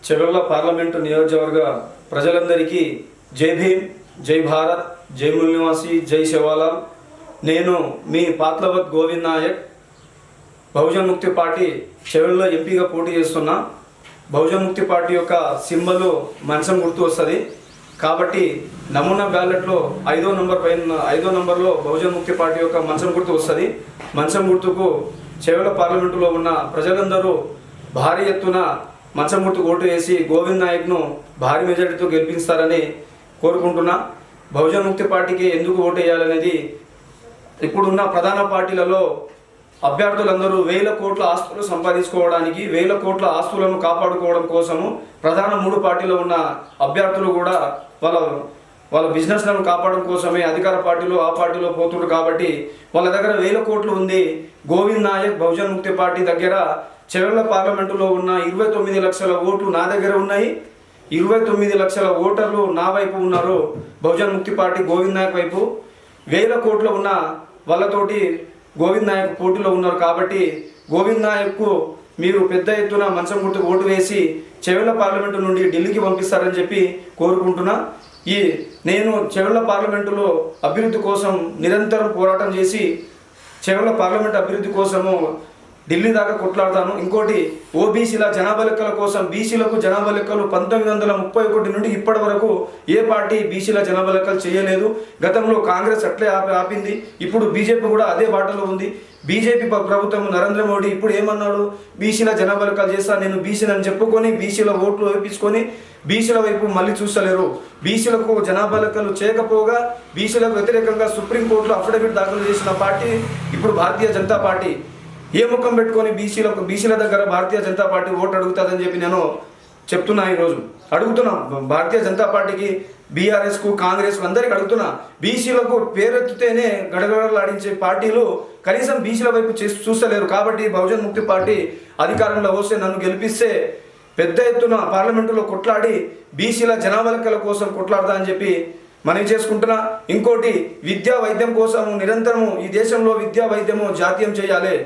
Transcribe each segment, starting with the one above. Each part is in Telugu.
చెవెళ్ళ పార్లమెంటు నియోజకవర్గ ప్రజలందరికీ జై భీమ్, జై భారత్, జై మూల్ నివాసి, జై శివాలాల్. నేను మీ పాత్లవత్ గోవింద్ నాయక్, బహుజన్ ముక్తి పార్టీ చెవెళ్ళలో ఎంపీగా పోటీ చేస్తున్నా. బహుజన్ ముక్తి పార్టీ యొక్క సింబల్ మంచం గుర్తు వస్తుంది కాబట్టి నమూనా బ్యాలెట్లో 5వ నంబర్లో బహుజన్ ముక్తి పార్టీ యొక్క మంచం గుర్తు వస్తుంది. మంచం గుర్తుకు చెవెళ్ళ పార్లమెంటులో ఉన్న ప్రజలందరూ భారీ ఎత్తున మంచం గుర్తుకు ఓటు వేసి గోవింద్ నాయక్ను భారీ మెజారిటీతో గెలిపిస్తారని కోరుకుంటున్నా. బహుజన్ ముక్తి పార్టీకి ఎందుకు ఓటు వేయాలనేది, ఇప్పుడున్న ప్రధాన పార్టీలలో అభ్యర్థులందరూ వేల కోట్ల ఆస్తులు సంపాదించుకోవడానికి, వేల కోట్ల ఆస్తులను కాపాడుకోవడం కోసము ప్రధాన 3 పార్టీలో ఉన్న అభ్యర్థులు కూడా వాళ్ళ బిజినెస్లను కాపాడడం కోసమే అధికార పార్టీలో ఆ పార్టీలో పోతున్నారు. కాబట్టి వాళ్ళ దగ్గర వేల కోట్లు ఉంది. గోవింద్ నాయక్ బహుజన్ ముక్తి పార్టీ దగ్గర చెవెళ్ళ పార్లమెంటులో ఉన్న 29 లక్షల ఓట్లు నా దగ్గర ఉన్నాయి. 29 లక్షల ఓటర్లు నా వైపు ఉన్నారు. బహుజన్ ముక్తి పార్టీ గోవింద్ నాయక్ వైపు వేల కోట్లు ఉన్న వాళ్ళతోటి గోవింద్ నాయక్ పోటీలో ఉన్నారు. కాబట్టి గోవింద్ నాయక్కు మీరు పెద్ద ఎత్తున మంచం గుర్తుకు ఓటు వేసి చెవెళ్ళ పార్లమెంటు నుండి ఢిల్లీకి పంపిస్తారని చెప్పి కోరుకుంటున్నా. నేను చెవెళ్ళ పార్లమెంటులో అభివృద్ధి కోసం నిరంతరం పోరాటం చేసి చెవెళ్ళ పార్లమెంటు అభివృద్ధి కోసము ఢిల్లీ దాకా కొట్లాడతాను. ఇంకోటి, ఓబీసీల జనాభా లెక్కల కోసం బీసీలకు జనాభా లెక్కలు 1931 నుండి ఇప్పటి వరకు ఏ పార్టీ బీసీల జనాభా లెక్కలు చేయలేదు. గతంలో కాంగ్రెస్ అట్లే ఆపింది. ఇప్పుడు బీజేపీ కూడా అదే బాటలో ఉంది. బీజేపీ ప్రభుత్వం నరేంద్ర మోడీ ఇప్పుడు ఏమన్నాడు, బీసీల జనాభా లెక్కలు చేస్తాను నేను బీసీలు అని చెప్పుకొని బీసీల ఓట్లు వేయించుకొని బీసీల వైపు మళ్ళీ చూస్తలేరు. బీసీలకు జనాభా లెక్కలు చేయకపోగా బీసీలకు వ్యతిరేకంగా సుప్రీంకోర్టులో అఫిడవిట్ దాఖలు చేసిన పార్టీ ఇప్పుడు భారతీయ జనతా పార్టీ. ఏ ముఖం పెట్టుకొని బీసీల దగ్గర భారతీయ జనతా పార్టీ ఓటు అడుగుతుందని చెప్పి నేను చెప్తున్నా. ఈరోజు అడుగుతున్నా భారతీయ జనతా పార్టీకి, బీఆర్ఎస్కు, కాంగ్రెస్కు అందరికి అడుగుతున్నా. బీసీలకు పేరెత్తితేనే గడగడలాడించే పార్టీలు కనీసం బీసీల వైపు చూస్తలేరు. కాబట్టి బహుజన్ ముక్తి పార్టీ అధికారంలో వస్తే నన్ను గెలిపిస్తే పెద్ద ఎత్తున పార్లమెంటులో కొట్లాడి బీసీల జనాభా లెక్కల కోసం కొట్లాడతా అని చెప్పి మనవి చేసుకుంటున్నా. ఇంకోటి, విద్యా వైద్యం కోసం నిరంతరము ఈ దేశంలో విద్యా వైద్యము జాతీయం చేయాలి.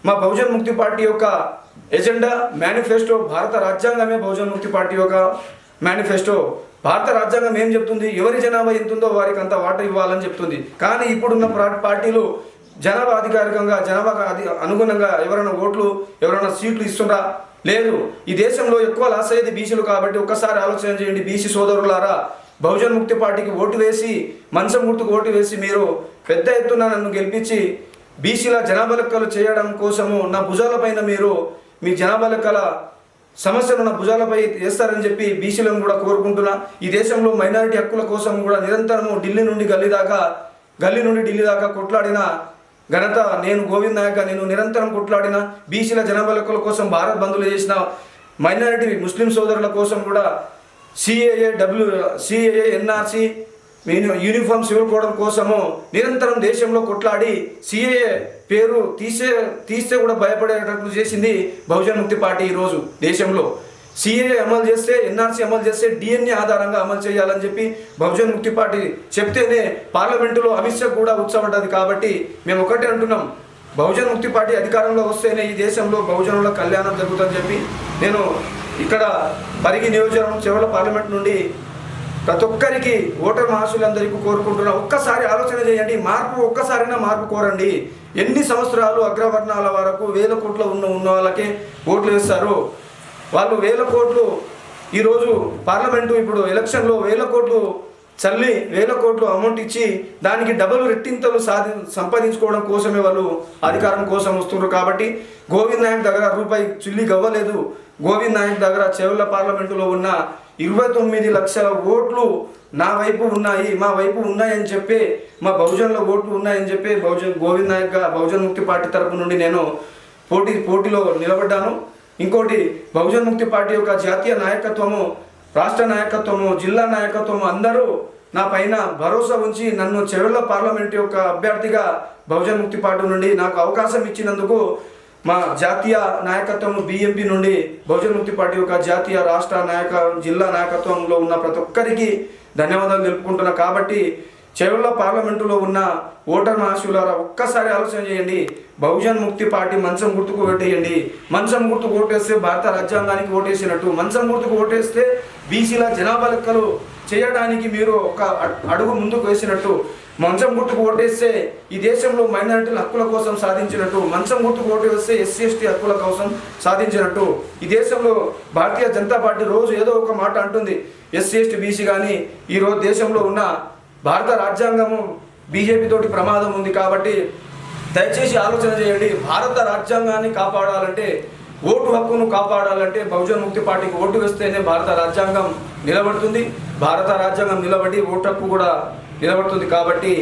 మా బహుజన్ ముక్తి పార్టీ యొక్క ఎజెండా, మేనిఫెస్టో, భారత రాజ్యాంగమే బహుజన్ ముక్తి పార్టీ యొక్క మేనిఫెస్టో. భారత రాజ్యాంగం ఏం చెప్తుంది, ఎవరి జనాభా ఎంత ఉందో వారికి అంత వాటా ఇవ్వాలని చెప్తుంది. కానీ ఇప్పుడున్న పార్టీలు జనాభా అధికారికంగా జనాభాకు అనుగుణంగా ఎవరైనా సీట్లు ఇస్తుందా? లేదు. ఈ దేశంలో ఎక్కువ లాస్ అయ్యేది బీసీలు. కాబట్టి ఒక్కసారి ఆలోచన చేయండి బీసీ సోదరులారా. బహుజన్ ముక్తి పార్టీకి ఓటు వేసి మంచం గుర్తుకు ఓటు వేసి మీరు పెద్ద ఎత్తున నన్ను గెలిపించి బీసీల జనాభా లెక్కలు చేయడం కోసము నా భుజాలపైన మీరు మీ జనాభా లెక్కల సమస్యను నా భుజాలపై వేస్తారని చెప్పి బీసీలను కూడా కోరుకుంటున్నా. ఈ దేశంలో మైనారిటీ హక్కుల కోసం కూడా నిరంతరము ఢిల్లీ నుండి ఢిల్లీ దాకా కొట్లాడిన ఘనత నేను గోవింద్ నాయక్. నేను నిరంతరం కొట్లాడిన బీసీల జనాభా లెక్కల కోసం భారత్ బంధులు చేసిన మైనారిటీ ముస్లిం సోదరుల కోసం కూడా CAA, NRC, uniform civil code కోసము నిరంతరం దేశంలో కొట్లాడి సిఏఏ పేరు తీస్తే కూడా భయపడేటట్లు చేసింది బహుజన్ ముక్తి పార్టీ. ఈరోజు దేశంలో సిఏఏ అమలు చేస్తే, ఎన్ఆర్సీ అమలు చేస్తే డిఎన్ఏ ఆధారంగా అమలు చేయాలని చెప్పి బహుజన్ ముక్తి పార్టీ చెప్తేనే పార్లమెంటులో అమిత్ షా కూడా ఉత్సాహపడ్డది. కాబట్టి మేము ఒకటే అంటున్నాం, బహుజన్ ముక్తి పార్టీ అధికారంలో వస్తేనే ఈ దేశంలో బహుజనుల కళ్యాణం జరుగుతుందని చెప్పి నేను ఇక్కడ పరిగి నియోజకవర్గం చెవెళ్ళ పార్లమెంట్ నుండి ప్రతి ఒక్కరికి ఓటర్ మహాశులందరికీ కోరుకుంటున్నా. ఒక్కసారి ఆలోచన చేయండి, ఒక్కసారైనా మార్పు కోరండి. ఎన్ని సంవత్సరాలు అగ్రవర్ణాల వరకు వేల కోట్లు ఉన్న వాళ్ళకే ఓట్లు వేస్తారు. వాళ్ళు వేల కోట్లు ఈరోజు పార్లమెంటు ఇప్పుడు ఎలక్షన్లో వేల కోట్లు చల్లి వేల కోట్లు అమౌంట్ ఇచ్చి దానికి డబుల్ రెట్టింతలు సంపాదించుకోవడం కోసమే వాళ్ళు అధికారం కోసం వస్తున్నారు. కాబట్టి గోవింద్ నాయక్ దగ్గర రూపాయి చిల్లి గవ్వలేదు. గోవింద్ నాయక్ దగ్గర చెవెళ్ళ పార్లమెంటులో ఉన్న 29 లక్షల ఓట్లు నా వైపు ఉన్నాయి, మా వైపు ఉన్నాయని చెప్పి, మా బహుజన్ల ఓట్లు ఉన్నాయని చెప్పి గోవింద్ నాయక్గా బహుజన్ ముక్తి పార్టీ తరపు నుండి నేను పోటీలో నిలబడ్డాను. ఇంకోటి, బహుజన్ ముక్తి పార్టీ యొక్క జాతీయ నాయకత్వము, రాష్ట్ర నాయకత్వము, జిల్లా నాయకత్వము అందరూ నా పైన భరోసా ఉంచి నన్ను చెవెళ్ళ పార్లమెంట్ యొక్క అభ్యర్థిగా బహుజన్ ముక్తి పార్టీ నుండి నాకు అవకాశం ఇచ్చినందుకు మా జాతీయ నాయకత్వం బీఎంపీ నుండి బహుజన్ ముక్తి పార్టీ యొక్క జాతీయ, రాష్ట్ర జిల్లా నాయకత్వంలో ఉన్న ప్రతి ఒక్కరికి ధన్యవాదాలు తెలుపుకుంటున్నా. కాబట్టి చెరువుల పార్లమెంటులో ఉన్న ఓటర్ మహాశివులారా ఒక్కసారి ఆలోచన చేయండి. బహుజన్ ముక్తి పార్టీ మంచం గుర్తుకు ఓటేయండి. మంచం గుర్తుకు ఓటేస్తే భారత రాజ్యాంగానికి ఓటేసినట్టు. మంచం గుర్తుకు ఓటేస్తే బీసీల జనాభా లెక్కలు చేయడానికి మీరు ఒక అడుగు ముందుకు వేసినట్టు. మంచం గుర్తుకు ఓటేస్తే ఈ దేశంలో మైనారిటీల హక్కుల కోసం సాధించినట్టు. మంచం గుర్తుకు ఓటు వేస్తే ఎస్సీ ఎస్టీ హక్కుల కోసం సాధించినట్టు. ఈ దేశంలో భారతీయ జనతా పార్టీ రోజు ఏదో ఒక మాట అంటుంది. ఎస్సీ ఎస్టీ బీసీ కానీ ఈరోజు దేశంలో ఉన్న భారత రాజ్యాంగము బీజేపీ తోటి ప్రమాదం ఉంది. కాబట్టి దయచేసి ఆలోచన చేయండి. భారత రాజ్యాంగాన్ని కాపాడాలంటే, ఓటు హక్కును కాపాడాలంటే బహుజన్ ముక్తి పార్టీకి ఓటు వేస్తేనే భారత రాజ్యాంగం నిలబడుతుంది. భారత రాజ్యాంగం నిలబడి ఓటు హక్కు కూడా నిలబడుతుంది. కాబట్టి